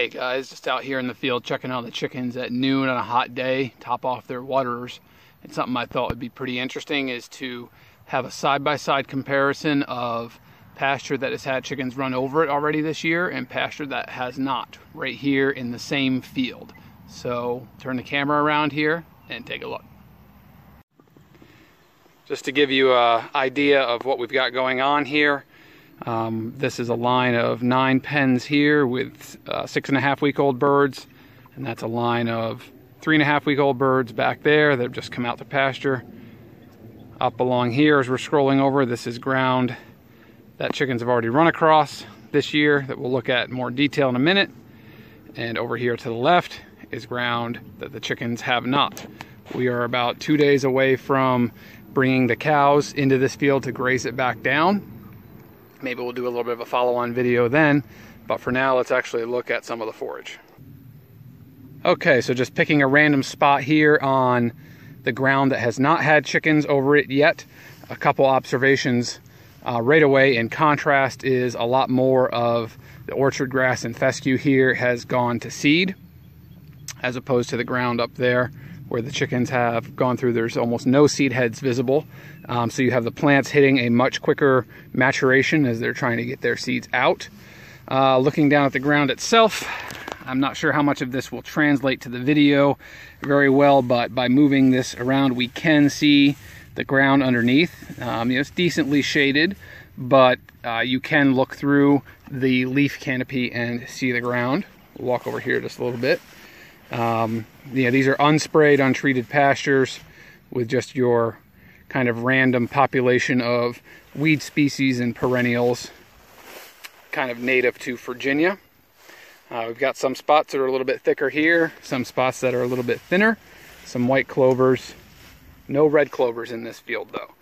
Hey guys, just out here in the field checking out the chickens at noon on a hot day, top off their waterers. And something I thought would be pretty interesting is to have a side-by-side comparison of pasture that has had chickens run over it already this year and pasture that has not, right here in the same field. So turn the camera around here and take a look. Just to give you an idea of what we've got going on here. This is a line of 9 pens here with 6.5-week-old birds, and that's a line of 3.5-week-old birds back there that have just come out to pasture. Up along here as we're scrolling over, this is ground that chickens have already run across this year that we'll look at in more detail in a minute. And over here to the left is ground that the chickens have not. We are about 2 days away from bringing the cows into this field to graze it back down. Maybe we'll do a little bit of a follow-on video then, but for now let's actually look at some of the forage. Okay, so just picking a random spot here on the ground that has not had chickens over it yet. A couple observations right away. In contrast is a lot more of the orchard grass and fescue here has gone to seed, as opposed to the ground up there where the chickens have gone through. There's almost no seed heads visible. So you have the plants hitting a much quicker maturation as they're trying to get their seeds out. Looking down at the ground itself, I'm not sure how much of this will translate to the video very well, but by moving this around, we can see the ground underneath. It's decently shaded, but you can look through the leaf canopy and see the ground. We'll walk over here just a little bit. These are unsprayed, untreated pastures with just your kind of random population of weed species and perennials, kind of native to Virginia. We've got some spots that are a little bit thicker here, some spots that are a little bit thinner, some white clovers. No red clovers in this field though.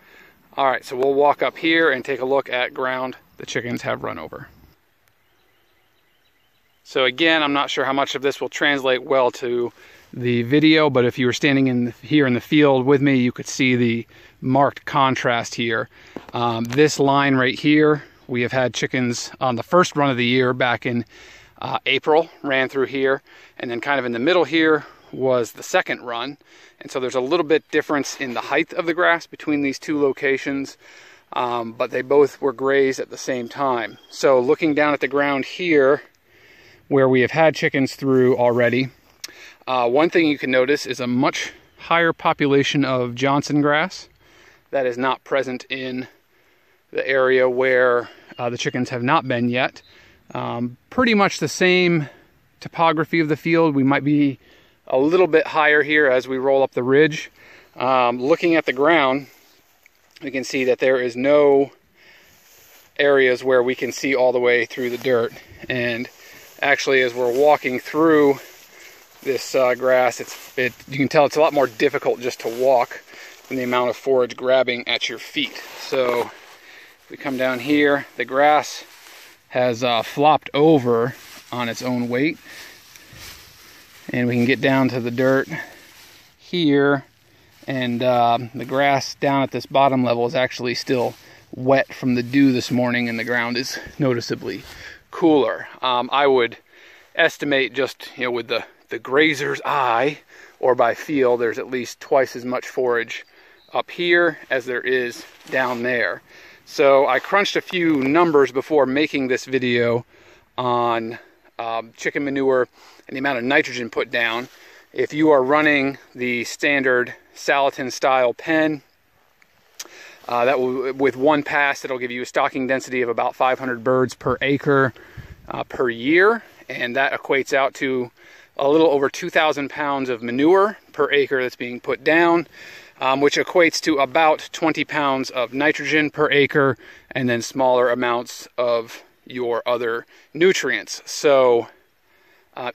All right, so we'll walk up here and take a look at ground the chickens have run over. So again, I'm not sure how much of this will translate well to the video, but if you were standing here in the field with me, you could see the marked contrast here. This line right here, we have had chickens on the first run of the year back in April, ran through here, and then kind of in the middle here was the second run. And so there's a little bit difference in the height of the grass between these two locations, but they both were grazed at the same time. So looking down at the ground here, where we have had chickens through already, one thing you can notice is a much higher population of Johnson grass that is not present in the area where the chickens have not been yet. Pretty much the same topography of the field. We might be a little bit higher here as we roll up the ridge. Looking at the ground, we can see that there is no areas where we can see all the way through the dirt. And actually, as we're walking through this grass, you can tell it's a lot more difficult just to walk than the amount of forage grabbing at your feet. So if we come down here, the grass has flopped over on its own weight. And we can get down to the dirt here, and the grass down at this bottom level is actually still wet from the dew this morning, and the ground is noticeably cooler. I would estimate just with the grazer's eye or by feel, there's at least twice as much forage up here as there is down there. So I crunched a few numbers before making this video on chicken manure and the amount of nitrogen put down. If you are running the standard Salatin style pen, with one pass, it'll give you a stocking density of about 500 birds per acre per year, and that equates out to a little over 2,000 pounds of manure per acre that's being put down, which equates to about 20 pounds of nitrogen per acre, and then smaller amounts of your other nutrients. So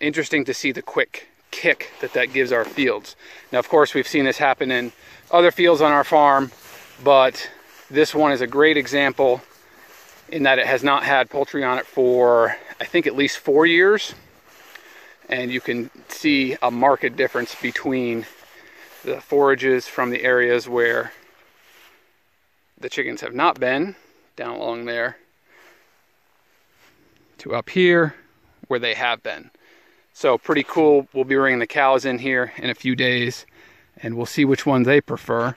interesting to see the quick kick that gives our fields. Now, of course, we've seen this happen in other fields on our farm, but this one is a great example in that it has not had poultry on it for, I think, at least 4 years. And you can see a marked difference between the forages from the areas where the chickens have not been, down along there, to up here where they have been. So pretty cool. We'll be bringing the cows in here in a few days, and we'll see which one they prefer.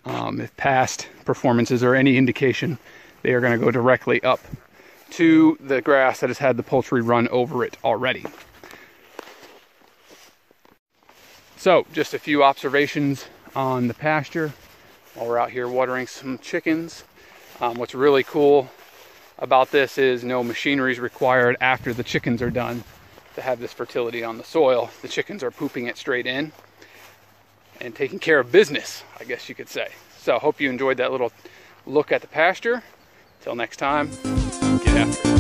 If past performances are any indication, they are going to go directly up to the grass that has had the poultry run over it already. So just a few observations on the pasture while we're out here watering some chickens. What's really cool about this is no machinery is required after the chickens are done to have this fertility on the soil. The chickens are pooping it straight in and taking care of business, I guess you could say. So I hope you enjoyed that little look at the pasture. Till next time, get after it.